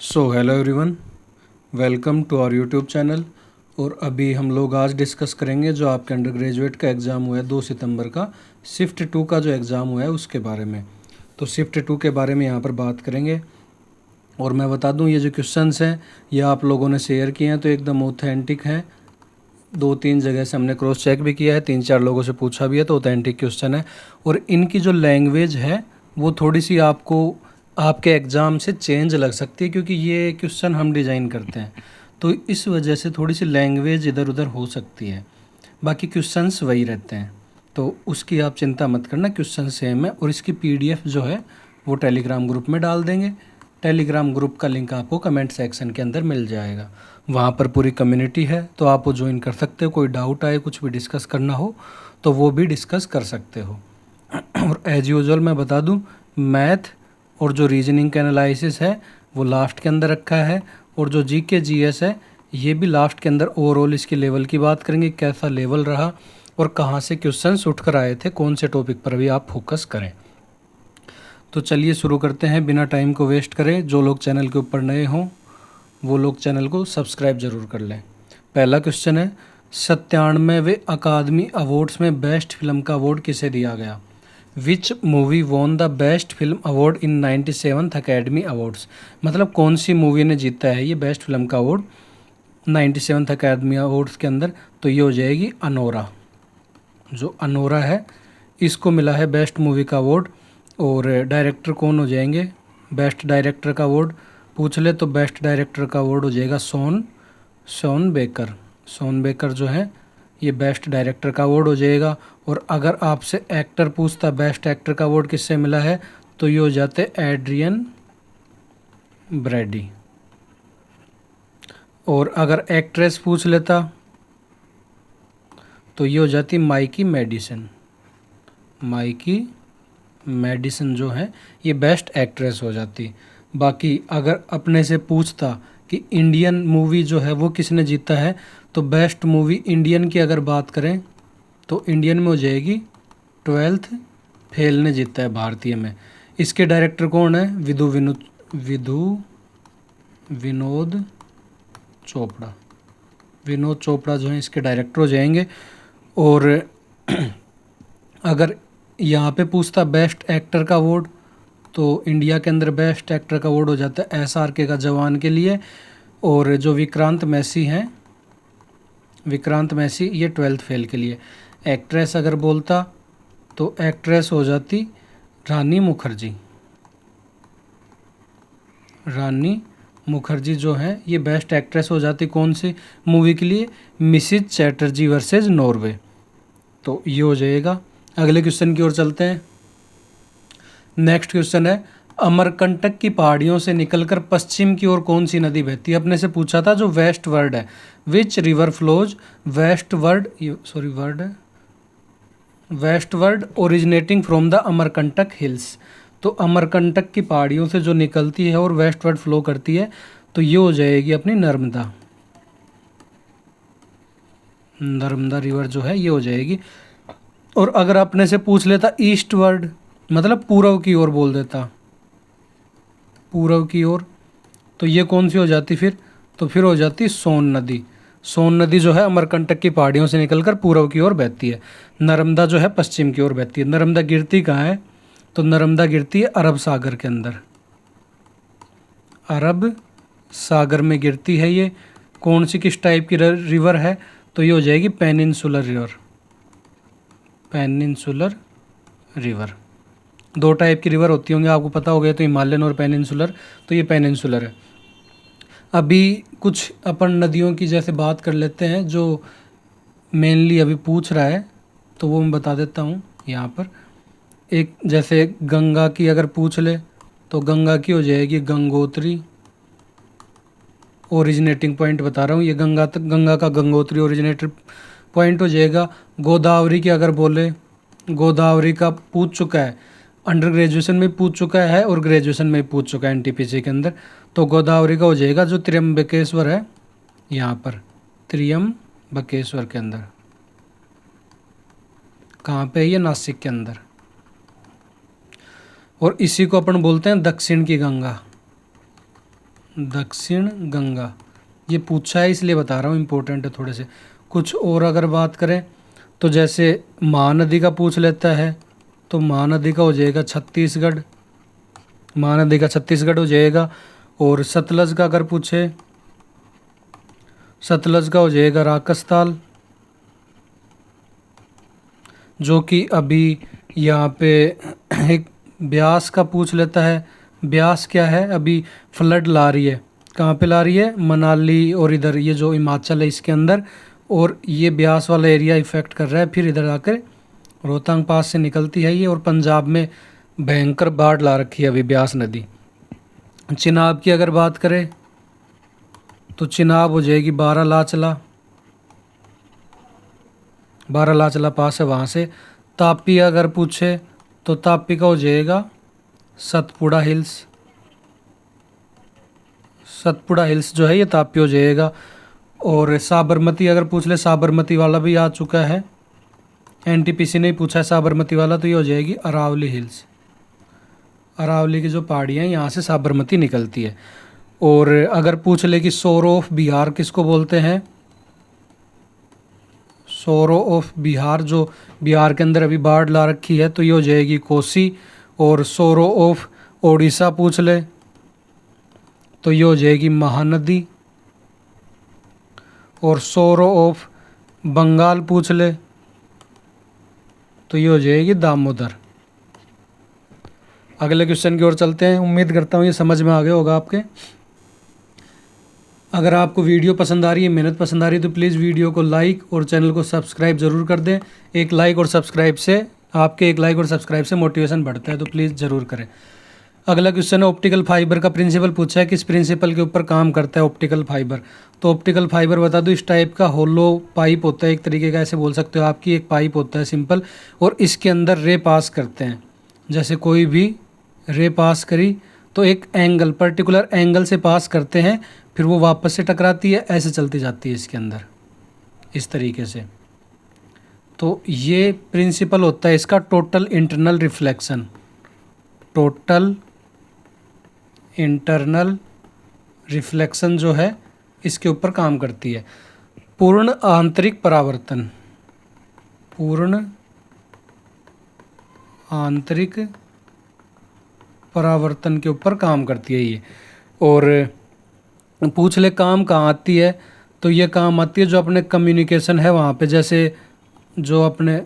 So hello everyone, welcome to our YouTube channel. और अभी हम लोग आज डिस्कस करेंगे जो आपके अंडर ग्रेजुएट का एग्ज़ाम हुआ है 2 सितंबर का, शिफ्ट 2 का जो एग्ज़ाम हुआ है उसके बारे में। तो शिफ्ट 2 के बारे में यहाँ पर बात करेंगे। और मैं बता दूँ, ये जो क्वेश्चंस हैं ये आप लोगों ने शेयर किए हैं तो एकदम ऑथेंटिक हैं। 2-3 जगह से हमने क्रॉस चेक भी किया है, 3-4 लोगों से पूछा भी है, तो ऑथेंटिक क्वेश्चन है। और इनकी जो लैंग्वेज है वो थोड़ी सी आपको आपके एग्ज़ाम से चेंज लग सकती है, क्योंकि ये क्वेश्चन हम डिज़ाइन करते हैं तो इस वजह से थोड़ी सी लैंग्वेज इधर उधर हो सकती है। बाकी क्वेश्चंस वही रहते हैं, तो उसकी आप चिंता मत करना, क्वेश्चन सेम है। और इसकी पीडीएफ जो है वो टेलीग्राम ग्रुप में डाल देंगे। टेलीग्राम ग्रुप का लिंक आपको कमेंट सेक्शन के अंदर मिल जाएगा। वहाँ पर पूरी कम्युनिटी है तो आप वो ज्वाइन कर सकते हो। कोई डाउट आए, कुछ भी डिस्कस करना हो तो वो भी डिस्कस कर सकते हो। और एज यूजुअल मैं बता दूं, मैथ और जो रीजनिंग का एनालिसिस है वो लास्ट के अंदर रखा है, और जो जीके जीएस है ये भी लास्ट के अंदर। ओवरऑल इसके लेवल की बात करेंगे, कैसा लेवल रहा और कहाँ से क्वेश्चंस उठ कर आए थे, कौन से टॉपिक पर भी आप फोकस करें। तो चलिए शुरू करते हैं बिना टाइम को वेस्ट करें। जो लोग चैनल के ऊपर नए हों वो लोग चैनल को सब्सक्राइब जरूर कर लें। पहला क्वेश्चन है, 97वें अकादमी अवार्ड्स में बेस्ट फिल्म का अवार्ड किसे दिया गया? Which movie won the best film award in 97th academy awards? मतलब कौन सी मूवी ने जीता है ये बेस्ट फिल्म का अवार्ड 97th अकेडमी अवार्ड्स के अंदर? तो ये हो जाएगी अनोरा। जो अनोरा है इसको मिला है बेस्ट मूवी का अवार्ड। और डायरेक्टर कौन हो जाएंगे? बेस्ट डायरेक्टर का अवार्ड पूछ ले तो बेस्ट डायरेक्टर का अवार्ड हो जाएगा शॉन बेकर। शॉन बेकर जो है ये बेस्ट डायरेक्टर का अवार्ड हो जाएगा। और अगर आपसे एक्टर पूछता बेस्ट एक्टर का अवार्ड किससे मिला है तो ये हो जाते एड्रियन ब्रैडी। और अगर एक्ट्रेस पूछ लेता तो ये हो जाती माइकी मेडिसन। माइकी मेडिसन जो है ये बेस्ट एक्ट्रेस हो जाती। बाकी अगर अपने से पूछता कि इंडियन मूवी जो है वो किसने जीता है तो बेस्ट मूवी इंडियन की अगर बात करें तो इंडियन में हो जाएगी 12th फेल ने जीता है भारतीय में। इसके डायरेक्टर कौन है? विधु विनोद चोपड़ा। विनोद चोपड़ा जो है इसके डायरेक्टर हो जाएंगे। और अगर यहाँ पे पूछता बेस्ट एक्टर का अवार्ड तो इंडिया के अंदर बेस्ट एक्टर का अवार्ड हो जाता है SRK का जवान के लिए। और जो विक्रांत मैसी हैं, विक्रांत मैसी ये 12th फेल के लिए। एक्ट्रेस अगर बोलता तो एक्ट्रेस हो जाती रानी मुखर्जी। रानी मुखर्जी जो है ये बेस्ट एक्ट्रेस हो जाती कौन सी मूवी के लिए? Mrs Chatterjee versus Norway. तो ये हो जाएगा। अगले क्वेश्चन की ओर चलते हैं। नेक्स्ट क्वेश्चन है, अमरकंटक की पहाड़ियों से निकलकर पश्चिम की ओर कौन सी नदी बहती है? अपने से पूछा था जो वेस्ट वर्ड है। Which river flows westward word है westward originating from the Amarkantak hills. तो अमरकंटक की पहाड़ियों से जो निकलती है और वेस्ट वर्ड फ्लो करती है तो ये हो जाएगी अपनी नर्मदा। नर्मदा रिवर जो है ये हो जाएगी। और अगर अपने से पूछ लेता ईस्ट वर्ड, मतलब पूर्व की ओर बोल देता, पूर्व की ओर, तो ये कौन सी हो जाती फिर? तो फिर हो जाती सोन नदी। सोन नदी जो है अमरकंटक की पहाड़ियों से निकलकर पूर्व की ओर बहती है। नर्मदा जो है पश्चिम की ओर बहती है। नर्मदा गिरती कहाँ है? तो नर्मदा गिरती है अरब सागर के अंदर। अरब सागर में गिरती है ये। कौन सी किस टाइप की रिवर है? तो ये हो जाएगी peninsular river. Peninsular river. 2 type की रिवर होती होंगी, आपको पता हो गया, तो हिमालयन और पेनिनसुलर। तो ये पेनिनसुलर है। अभी कुछ अपन नदियों की जैसे बात कर लेते हैं जो मेनली अभी पूछ रहा है, तो वो मैं बता देता हूँ यहाँ पर। एक जैसे गंगा की अगर पूछ ले तो गंगा की हो जाएगी गंगोत्री। ओरिजिनेटिंग पॉइंट बता रहा हूँ, ये गंगा का गंगोत्री ओरिजिनेटर पॉइंट हो जाएगा। गोदावरी की अगर बोले, गोदावरी का पूछ चुका है, अंडर ग्रेजुएशन में पूछ चुका है और ग्रेजुएशन में पूछ चुका है NTPC के अंदर। तो गोदावरी का हो जाएगा जो त्र्यंबकेश्वर है, यहाँ पर त्र्यंबकेश्वर के अंदर। कहाँ पे है ये? नासिक के अंदर। और इसी को अपन बोलते हैं दक्षिण की गंगा। दक्षिण गंगा। ये पूछा है इसलिए बता रहा हूँ, इम्पोर्टेंट है थोड़े से। कुछ और अगर बात करें तो जैसे महानदी का पूछ लेता है तो महानदी का हो जाएगा छत्तीसगढ़, महानदी का छत्तीसगढ़ हो जाएगा। और सतलज का अगर पूछे, सतलज का हो जाएगा राजस्थान, जो कि अभी यहाँ पे एक ब्यास का पूछ लेता है। ब्यास क्या है, अभी फ्लड ला रही है, कहाँ पे ला रही है, मनाली और इधर ये जो हिमाचल है इसके अंदर, और ये ब्यास वाला एरिया इफ़ेक्ट कर रहा है। फिर इधर आकर रोहतांग पास से निकलती है ये, और पंजाब में भयंकर बाढ़ ला रखी है अभी ब्यास नदी। चिनाब की अगर बात करें तो चिनाब हो जाएगी बारालाचला, बारालाचला पास है वहाँ से। तापी अगर पूछे तो तापी का हो जाएगा सतपुड़ा हिल्स, सतपुड़ा हिल्स जो है ये तापी हो जाएगा। और साबरमती अगर पूछ ले, साबरमती वाला भी आ चुका है, एनटीपीसी ने पूछा है साबरमती वाला, तो ये हो जाएगी अरावली हिल्स। अरावली की जो पहाड़ियाँ हैं यहाँ से साबरमती निकलती है। और अगर पूछ ले कि सोरो ऑफ बिहार किसको बोलते हैं, सोरो ऑफ बिहार, जो बिहार के अंदर अभी बाढ़ ला रखी है, तो ये हो जाएगी कोसी। और सोरो ऑफ ओडिशा पूछ ले तो ये हो जाएगी महानदी। और सोरो ऑफ बंगाल पूछ ले तो ये हो जाएगी दामोदर। अगले क्वेश्चन की ओर चलते हैं। उम्मीद करता हूँ ये समझ में आ गया होगा आपके। अगर आपको वीडियो पसंद आ रही है, मेहनत पसंद आ रही है, तो प्लीज़ वीडियो को लाइक और चैनल को सब्सक्राइब ज़रूर कर दें। एक लाइक और सब्सक्राइब से आपके एक लाइक और सब्सक्राइब से मोटिवेशन बढ़ता है, तो प्लीज़ ज़रूर करें। अगला क्वेश्चन है ऑप्टिकल फाइबर का प्रिंसिपल पूछा है, किस प्रिंसिपल के ऊपर काम करता है ऑप्टिकल फाइबर। तो ऑप्टिकल फाइबर बता दो, इस टाइप का होलो पाइप होता है, एक तरीके का ऐसे बोल सकते हो आपकी, एक पाइप होता है सिंपल, और इसके अंदर रे पास करते हैं। जैसे कोई भी रे पास करी तो एक एंगल, पर्टिकुलर एंगल से पास करते हैं, फिर वो वापस से टकराती है, ऐसे चलती जाती है इसके अंदर इस तरीके से। तो ये प्रिंसिपल होता है इसका total internal reflection, total internal reflection जो है इसके ऊपर काम करती है। पूर्ण आंतरिक परावर्तन, पूर्ण आंतरिक परावर्तन के ऊपर काम करती है ये। और पूछ ले काम कहाँ आती है, तो ये काम आती है जो अपने कम्युनिकेशन है वहाँ पे। जैसे जो अपने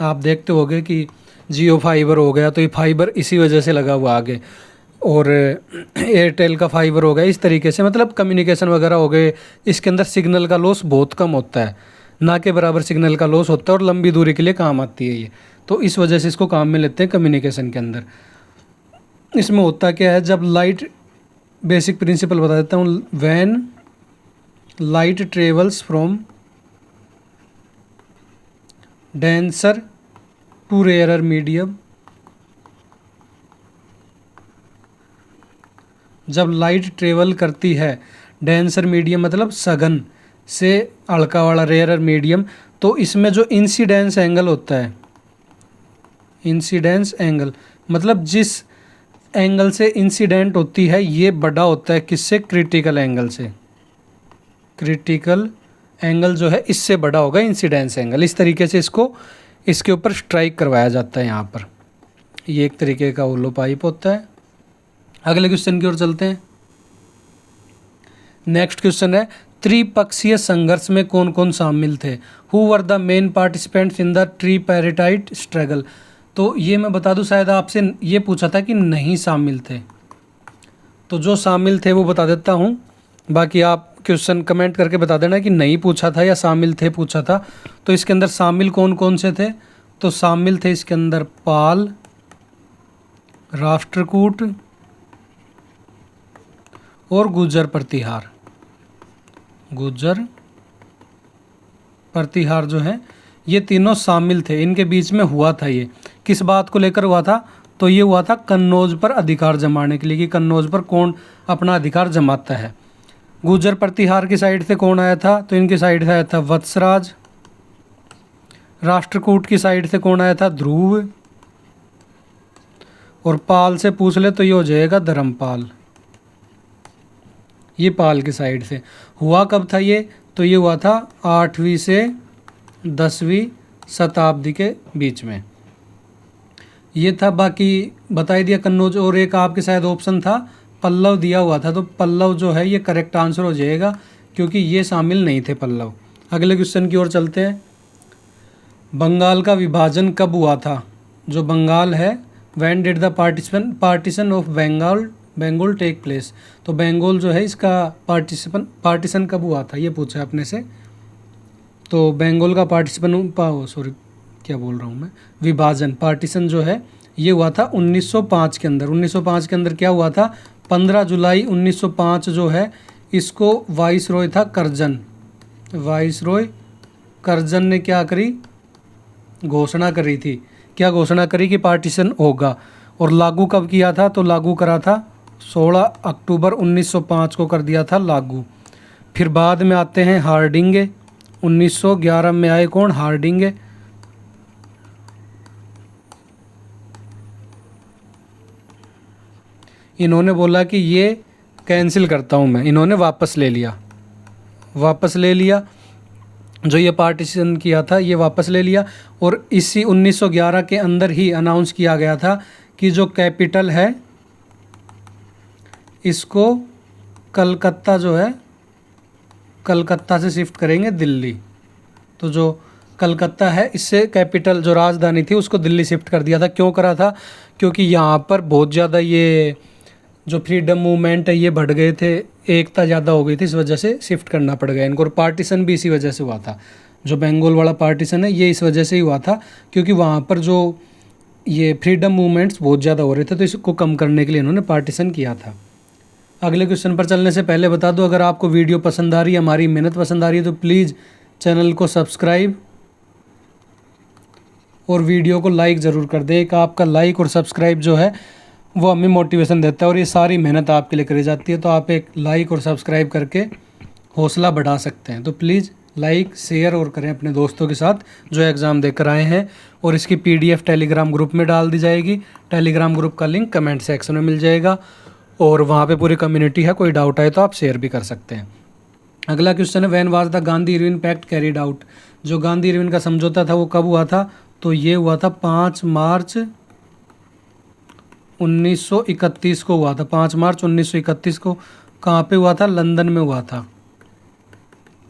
आप देखते होगे कि जियो फाइबर हो गया, तो ये फाइबर इसी वजह से लगा हुआ आगे, और एयरटेल का फाइबर हो गया, इस तरीके से मतलब कम्युनिकेशन वगैरह हो गए। इसके अंदर सिग्नल का लॉस बहुत कम होता है, ना के बराबर सिग्नल का लॉस होता है, और लंबी दूरी के लिए काम आती है ये, तो इस वजह से इसको काम में लेते हैं कम्युनिकेशन के अंदर। इसमें होता क्या है, जब लाइट, बेसिक प्रिंसिपल बता देता हूँ, when light travels from denser to rarer medium, जब लाइट ट्रेवल करती है डेंसर मीडियम मतलब सघन से हल्का वाला रेयरर मीडियम, तो इसमें जो इंसिडेंस एंगल होता है, इंसिडेंस एंगल मतलब जिस एंगल से इंसिडेंट होती है ये बड़ा होता है किससे, क्रिटिकल एंगल से। क्रिटिकल एंगल जो है इससे बड़ा होगा इंसिडेंस एंगल। इस तरीके से इसको इसके ऊपर स्ट्राइक करवाया जाता है यहाँ पर। ये एक तरीके का होलो पाइप होता है। अगले क्वेश्चन की ओर चलते हैं। नेक्स्ट क्वेश्चन है, त्रिपक्षीय संघर्ष में कौन कौन शामिल थे। Who were the main participants in the tripartite struggle. तो ये मैं बता दूं, शायद आपसे ये पूछा था कि नहीं शामिल थे, तो जो शामिल थे वो बता देता हूँ, बाकी आप क्वेश्चन कमेंट करके बता देना कि नहीं पूछा था या शामिल थे पूछा था। तो इसके अंदर शामिल कौन कौन से थे, तो शामिल थे इसके अंदर पाल, राष्ट्रकूट और गुर्जर प्रतिहार। गुर्जर प्रतिहार जो है ये तीनों शामिल थे, इनके बीच में हुआ था। ये किस बात को लेकर हुआ था, तो ये हुआ था कन्नौज पर अधिकार जमाने के लिए, कि कन्नौज पर कौन अपना अधिकार जमाता है। गुर्जर प्रतिहार की साइड से कौन आया था, तो इनकी साइड से आया था वत्सराज। राष्ट्रकूट की साइड से कौन आया था, ध्रुव। और पाल से पूछ ले तो ये हो जाएगा धर्मपाल। ये पाल की साइड से। हुआ कब था ये? तो ये हुआ था 8वीं से 10वीं शताब्दी के बीच में ये था। बाकी बता ही दिया कन्नौज, और एक आपके शायद ऑप्शन था पल्लव दिया हुआ था, तो पल्लव जो है ये करेक्ट आंसर हो जाएगा क्योंकि ये शामिल नहीं थे पल्लव। अगले क्वेश्चन की ओर चलते हैं। बंगाल का विभाजन कब हुआ था? जो बंगाल है, when did the partition of Bengal take place? तो बंगाल जो है इसका पार्टीशन कब हुआ था ये पूछा है अपने से। तो बंगाल का विभाजन, पार्टीशन जो है ये हुआ था 1905 के अंदर। 1905 के अंदर क्या हुआ था? 15 जुलाई 1905 जो है इसको वाइसरॉय था करजन, वाइसरॉय करजन ने क्या करी? घोषणा करी थी। क्या घोषणा करी? कि पार्टीशन होगा। और लागू कब किया था? तो लागू करा था 16 अक्टूबर 1905 को कर दिया था लागू। फिर बाद में आते हैं हार्डिंगे। 1911 में आए कौन? हार्डिंगे। इन्होंने बोला कि ये कैंसिल करता हूँ मैं, इन्होंने वापस ले लिया जो ये पार्टीशन किया था ये वापस ले लिया। और इसी 1911 के अंदर ही अनाउंस किया गया था कि जो कैपिटल है इसको कलकत्ता जो है कलकत्ता से शिफ्ट करेंगे दिल्ली। तो जो कलकत्ता है इससे कैपिटल जो राजधानी थी उसको दिल्ली शिफ्ट कर दिया था। क्यों करा था? क्योंकि यहाँ पर बहुत ज़्यादा ये जो फ्रीडम मूवमेंट है ये बढ़ गए थे, एकता ज़्यादा हो गई थी, इस वजह से शिफ्ट करना पड़ गया इनको। और पार्टीशन भी इसी वजह से हुआ था। जो बंगाल वाला पार्टीशन है ये इस वजह से ही हुआ था क्योंकि वहाँ पर जो ये फ्रीडम मूवमेंट्स बहुत ज़्यादा हो रहे थे, तो इसको कम करने के लिए इन्होंने पार्टीशन किया था। अगले क्वेश्चन पर चलने से पहले बता दो, अगर आपको वीडियो पसंद आ रही है, हमारी मेहनत पसंद आ रही है, तो प्लीज़ चैनल को सब्सक्राइब और वीडियो को लाइक ज़रूर कर दें। एक आपका लाइक और सब्सक्राइब जो है वो हमें मोटिवेशन देता है और ये सारी मेहनत आपके लिए करी जाती है। तो आप एक लाइक और सब्सक्राइब करके हौसला बढ़ा सकते हैं। तो प्लीज़ लाइक शेयर और करें अपने दोस्तों के साथ जो एग्ज़ाम देकर आए हैं। और इसकी PDF टेलीग्राम ग्रुप में डाल दी जाएगी। टेलीग्राम ग्रुप का लिंक कमेंट सेक्शन में मिल जाएगा और वहाँ पे पूरी कम्युनिटी है। कोई डाउट आए तो आप शेयर भी कर सकते हैं। अगला क्वेश्चन है, when was the Gandhi Irwin pact carried out? जो गांधी इरविन का समझौता था वो कब हुआ था? तो ये हुआ था 5 मार्च 1931 को हुआ था। 5 मार्च 1931 को। कहाँ पे हुआ था? लंदन में हुआ था।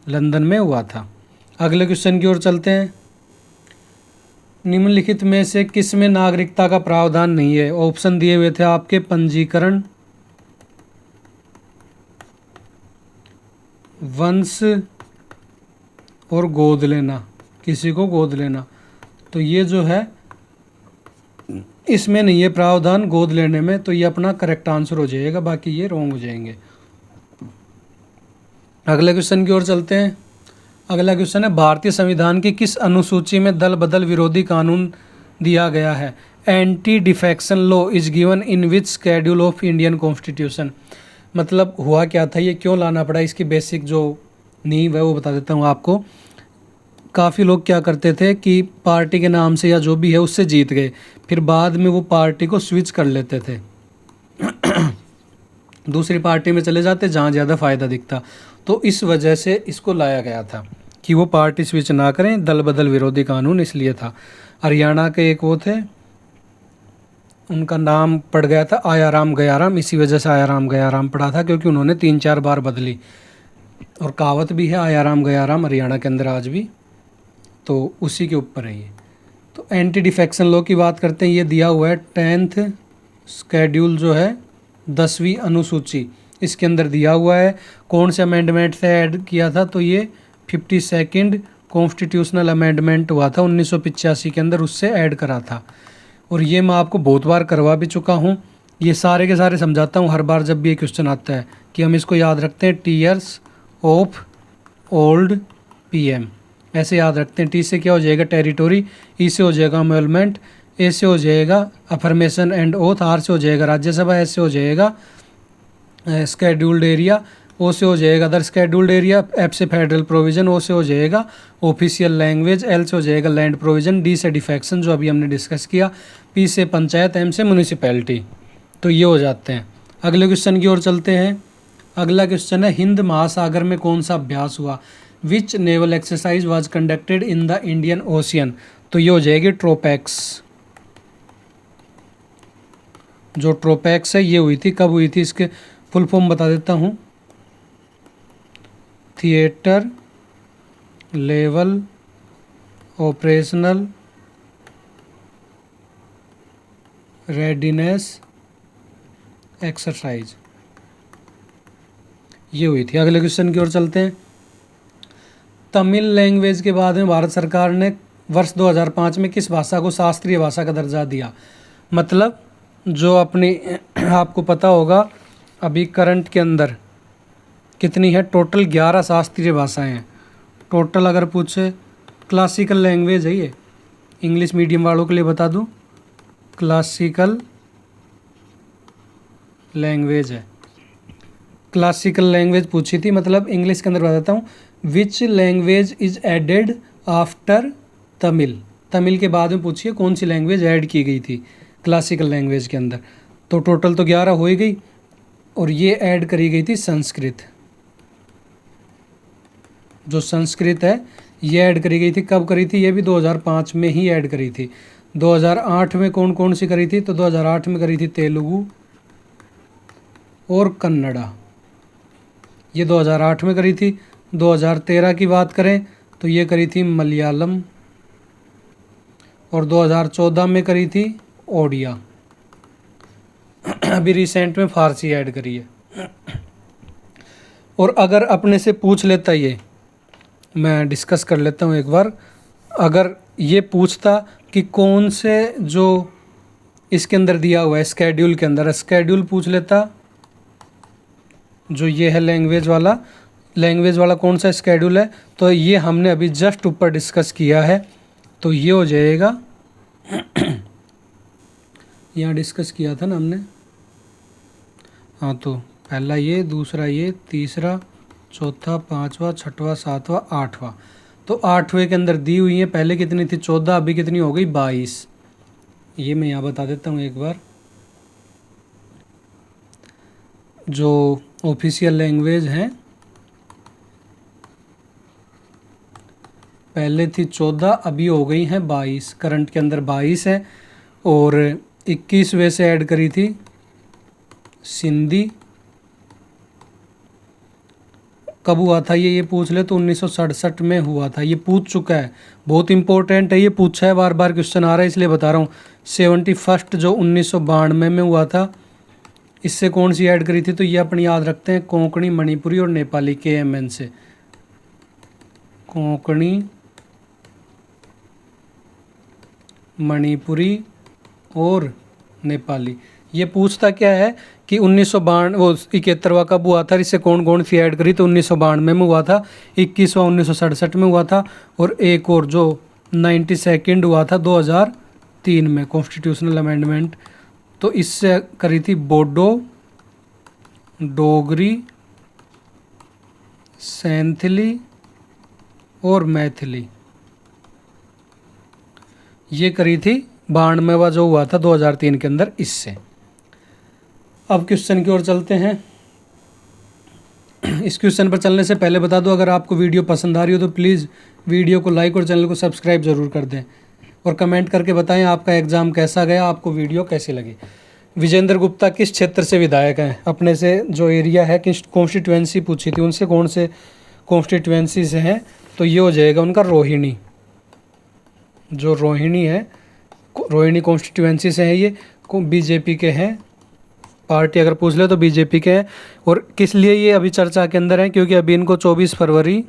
लंदन में हुआ था। अगले क्वेश्चन की ओर चलते हैं। निम्नलिखित में से किस में नागरिकता का प्रावधान नहीं है? ऑप्शन दिए हुए थे आपके, पंजीकरण, वंश और गोद लेना, किसी को गोद लेना। तो ये जो है इसमें नहीं है प्रावधान गोद लेने में, तो ये अपना करेक्ट आंसर हो जाएगा, बाकी ये रॉन्ग हो जाएंगे। अगले क्वेश्चन की ओर चलते हैं। अगला क्वेश्चन है, भारतीय संविधान की किस अनुसूची में दल बदल विरोधी कानून दिया गया है? Anti defection law is given in which schedule of Indian constitution? मतलब हुआ क्या था, ये क्यों लाना पड़ा, इसकी बेसिक जो नींव है वो बता देता हूँ आपको। काफ़ी लोग क्या करते थे कि पार्टी के नाम से या जो भी है उससे जीत गए, फिर बाद में वो पार्टी को स्विच कर लेते थे दूसरी पार्टी में चले जाते जहाँ ज़्यादा फ़ायदा दिखता। तो इस वजह से इसको लाया गया था कि वो पार्टी स्विच ना करें। दल बदल विरोधी कानून इसलिए था। हरियाणा के एक वो थे, उनका नाम पड़ गया था आयाराम गयाराम, इसी वजह से आयाराम गयाराम पड़ा था क्योंकि उन्होंने 3-4 बार बदली। और कहावत भी है आयाराम गयाराम हरियाणा के अंदर आज भी, तो उसी के ऊपर है ये। तो एंटी डिफेक्शन लॉ की बात करते हैं, ये दिया हुआ है 10th शेड्यूल जो है 10वीं अनुसूची, इसके अंदर दिया हुआ है। कौन से अमेंडमेंट से ऐड किया था? तो ये 52nd कॉन्स्टिट्यूशनल अमेंडमेंट हुआ था 1985 के अंदर, उससे ऐड करा था। और ये मैं आपको बहुत बार करवा भी चुका हूँ, ये सारे के सारे समझाता हूँ हर बार जब भी ये क्वेश्चन आता है कि हम इसको याद रखते हैं, टीयर्स ऑफ ओल्ड PM, ऐसे याद रखते हैं। टी से क्या हो जाएगा? टेरिटोरी, ई से हो जाएगा एमोलमेंट, ए से हो जाएगा अफर्मेशन एंड ओथ, आर से हो जाएगा राज्यसभा, एस से हो जाएगा स्केड्यूल्ड एरिया, ओ से हो जाएगा अदर स्केड्यूल्ड एरिया, एफ से फेडरल प्रोविजन, ओ से हो जाएगा ऑफिशियल लैंग्वेज, एल से हो जाएगा लैंड प्रोविजन, डी से डिफेक्शन जो अभी हमने डिस्कस किया, पी से पंचायत, एम से म्यूनिसिपैलिटी। तो ये हो जाते हैं। अगले क्वेश्चन की ओर चलते हैं। अगला क्वेश्चन है हिंद महासागर में कौन सा अभ्यास हुआ? Which naval exercise was conducted in the Indian Ocean? तो ये हो जाएगी ट्रोपैक्स। जो ट्रोपैक्स है ये हुई थी, कब हुई थी इसके फुल फॉर्म बता देता हूँ। Theatre level operational readiness exercise, ये हुई थी। अगले क्वेश्चन की ओर चलते हैं। तमिल लैंग्वेज के बाद में भारत सरकार ने वर्ष 2005 में किस भाषा को शास्त्रीय भाषा का दर्जा दिया? मतलब जो अपनी आपको पता होगा अभी करंट के अंदर कितनी है, टोटल 11 शास्त्रीय भाषाएं हैं टोटल। अगर पूछे क्लासिकल लैंग्वेज है ये, इंग्लिश मीडियम वालों के लिए बता दूं, क्लासिकल लैंग्वेज है। क्लासिकल लैंग्वेज पूछी थी, मतलब इंग्लिश के अंदर बताता हूँ। Which language is added after Tamil? Tamil के बाद में पूछिए कौन सी लैंग्वेज ऐड की गई थी क्लासिकल लैंग्वेज के अंदर। तो टोटल तो 11 हो ही गई, और ये ऐड करी गई थी संस्कृत। जो संस्कृत है ये ऐड करी गई थी, कब करी थी? ये भी 2005 में ही ऐड करी थी। 2008 में कौन कौन सी करी थी? तो 2008 में करी थी तेलुगु और कन्नड़ा, ये 2008 में करी थी। 2013 की बात करें तो ये करी थी मलयालम, और 2014 में करी थी ओडिया। अभी रिसेंट में फारसी ऐड करी है। और अगर अपने से पूछ लेता, ये मैं डिस्कस कर लेता हूँ एक बार, अगर ये पूछता कि कौन से जो इसके अंदर दिया हुआ है स्केड्यूल के अंदर, स्केड्यूल पूछ लेता, जो ये है लैंग्वेज वाला कौन सा स्केड्यूल है, तो ये हमने अभी जस्ट ऊपर डिस्कस किया है। तो ये हो जाएगा यहाँ डिस्कस किया था ना हमने, हाँ, तो पहला ये, दूसरा ये, तीसरा, चौथा, पांचवा, छठवां, सातवां, आठवां। तो 8वें के अंदर दी हुई है, पहले कितनी थी 14, अभी कितनी हो गई 22। ये मैं यहाँ बता देता हूँ एक बार। जो ऑफिशियल लैंग्वेज हैं पहले थी 14, अभी हो गई हैं 22, करंट के अंदर 22 है। और 21वें से ऐड करी थी सिंधी। कब हुआ था ये पूछ ले तो 1967 में हुआ था, ये पूछ चुका है, बहुत इंपॉर्टेंट है, ये पूछा है, बार बार क्वेश्चन आ रहा है इसलिए बता रहा हूँ। 71 जो 1992 में हुआ था, इससे कौन सी ऐड करी थी? तो ये अपनी याद रखते हैं, कोंकणी, मणिपुरी और नेपाली, KMN से। कोंकणी, मणिपुरी और नेपाली। ये पूछता क्या है कि 1992 वो 71वां कब हुआ था, इससे कौन कौन सी ऐड करी? तो 1992 में हुआ था, 21वां 1967 में हुआ था, और एक और जो 92nd हुआ था 2003 में, कॉन्स्टिट्यूशनल अमेंडमेंट। तो इससे करी थी बोडो, डोगरी, सैंथली और मैथिली, ये करी थी 92वां जो हुआ था 2003 के अंदर, इससे। अब क्वेश्चन की ओर चलते हैं। इस क्वेश्चन पर चलने से पहले बता दो, अगर आपको वीडियो पसंद आ रही हो तो प्लीज़ वीडियो को लाइक और चैनल को सब्सक्राइब जरूर कर दें, और कमेंट करके बताएं आपका एग्ज़ाम कैसा गया, आपको वीडियो कैसी लगी। विजेंद्र गुप्ता किस क्षेत्र से विधायक हैं? अपने से जो एरिया है, किस कॉन्स्टिट्यूएंसी पूछी थी उनसे, कौन से कॉन्स्टिट्यूएंसी से हैं? तो ये हो जाएगा उनका रोहिणी। जो रोहिणी है, रोहिणी कॉन्स्टिट्यूएंसी से है, ये बीजेपी के हैं, पार्टी अगर पूछ ले तो बीजेपी के हैं। और किस लिए ये अभी चर्चा के अंदर है? क्योंकि अभी इनको 24 फरवरी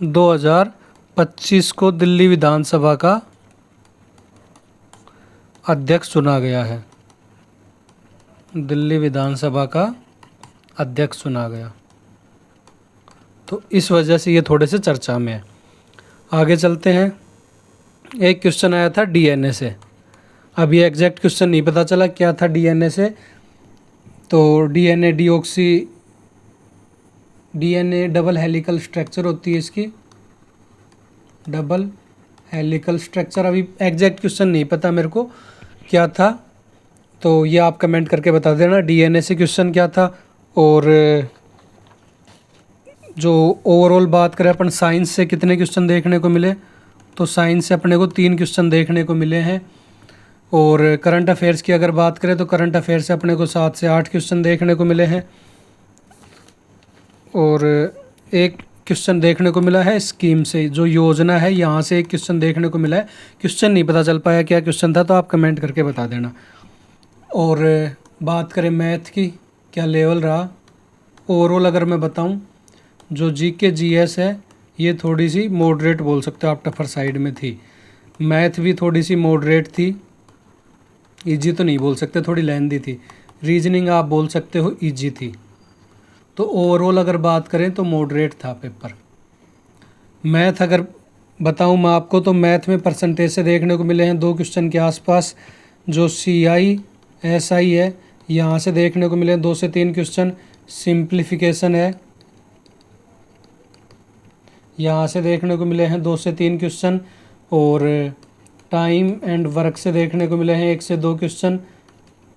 2025 को दिल्ली विधानसभा का अध्यक्ष चुना गया है। दिल्ली विधानसभा का अध्यक्ष चुना गया, तो इस वजह से ये थोड़े से चर्चा में है। आगे चलते हैं। एक क्वेश्चन आया था DNA से, अभी एग्जैक्ट क्वेश्चन नहीं पता चला क्या था DNA से। तो DNA DNA double helical structure होती है इसकी, डबल हेलिकल स्ट्रक्चर। अभी एग्जैक्ट क्वेश्चन नहीं पता मेरे को क्या था, तो ये आप कमेंट करके बता देना DNA से क्वेश्चन क्या था। और जो ओवरऑल बात करें अपन साइंस से कितने क्वेश्चन देखने को मिले, तो साइंस से अपने को 3 क्वेश्चन देखने को मिले हैं। और करंट अफेयर्स की अगर बात करें तो करंट अफेयर्स से अपने को 7 से 8 क्वेश्चन देखने को मिले हैं। और एक क्वेश्चन देखने को मिला है स्कीम से, जो योजना है यहाँ से एक क्वेश्चन देखने को मिला है। क्वेश्चन नहीं पता चल पाया क्या क्वेश्चन था, तो आप कमेंट करके बता देना। और बात करें मैथ की, क्या लेवल रहा ओवरऑल अगर मैं बताऊं, जो जीके जीएस है ये थोड़ी सी मॉडरेट बोल सकते हो आप, टफर साइड में थी। मैथ भी थोड़ी सी मॉडरेट थी, इजी तो नहीं बोल सकते, थोड़ी लेंदी थी। रीजनिंग आप बोल सकते हो इजी थी। तो ओवरऑल अगर बात करें तो मॉडरेट था पेपर। मैथ अगर बताऊं मैं आपको, तो मैथ में परसेंटेज से देखने को मिले हैं 2 क्वेश्चन के आसपास। जो CI SI है यहाँ से देखने को मिले हैं 2 से 3 क्वेश्चन। सिंप्लीफिकेशन है यहाँ से देखने को मिले हैं 2 से 3 क्वेश्चन। और टाइम एंड वर्क से देखने को मिले हैं 1 से 2 क्वेश्चन।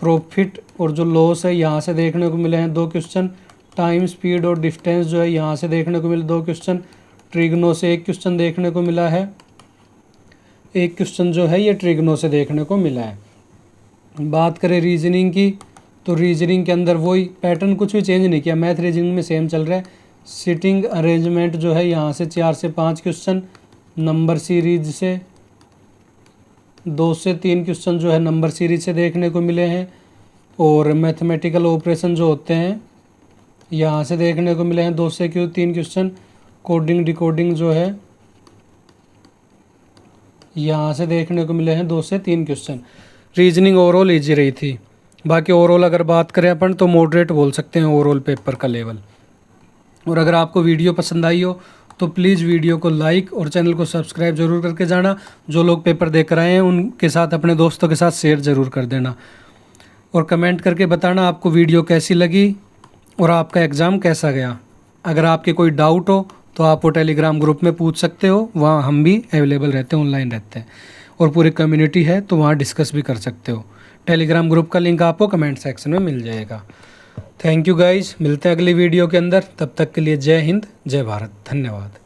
प्रॉफिट और जो लॉस है यहाँ से देखने को मिले हैं 2 क्वेश्चन। टाइम स्पीड और डिस्टेंस जो है यहाँ से देखने को मिले 2 क्वेश्चन। ट्रिग्नो से 1 क्वेश्चन देखने को मिला है। 1 क्वेश्चन जो है ये ट्रिग्नो से देखने को मिला है। बात करें रीजनिंग की, तो रीजनिंग के अंदर वही पैटर्न, कुछ भी चेंज नहीं किया, मैथ रीजनिंग में सेम चल रहा है। सिटिंग अरेंजमेंट जो है यहाँ से 4 से 5 क्वेश्चन। नंबर सीरीज से 2 से 3 क्वेश्चन जो है नंबर सीरीज से देखने को मिले हैं। और मैथमेटिकल ऑपरेशन जो होते हैं यहाँ से देखने को मिले हैं 2 से 3 क्वेश्चन। कोडिंग डिकोडिंग जो है यहाँ से देखने को मिले हैं 2 से 3 क्वेश्चन। रीजनिंग ओवरऑल ईजी रही थी। बाकी ओवरऑल अगर बात करें अपन तो मॉडरेट बोल सकते हैं ओवरऑल पेपर का लेवल। और अगर आपको वीडियो पसंद आई हो तो प्लीज़ वीडियो को लाइक और चैनल को सब्सक्राइब ज़रूर करके जाना। जो लोग पेपर देख कर आए हैं उनके साथ, अपने दोस्तों के साथ शेयर ज़रूर कर देना। और कमेंट करके बताना आपको वीडियो कैसी लगी और आपका एग्ज़ाम कैसा गया। अगर आपके कोई डाउट हो तो आप वो टेलीग्राम ग्रुप में पूछ सकते हो, वहाँ हम भी अवेलेबल रहते हैं, ऑनलाइन रहते हैं। और पूरी कम्युनिटी है तो वहाँ डिस्कस भी कर सकते हो। टेलीग्राम ग्रुप का लिंक आपको कमेंट सेक्शन में मिल जाएगा। थैंक यू गाइज, मिलते हैं अगली वीडियो के अंदर। तब तक के लिए जय हिंद, जय भारत, धन्यवाद।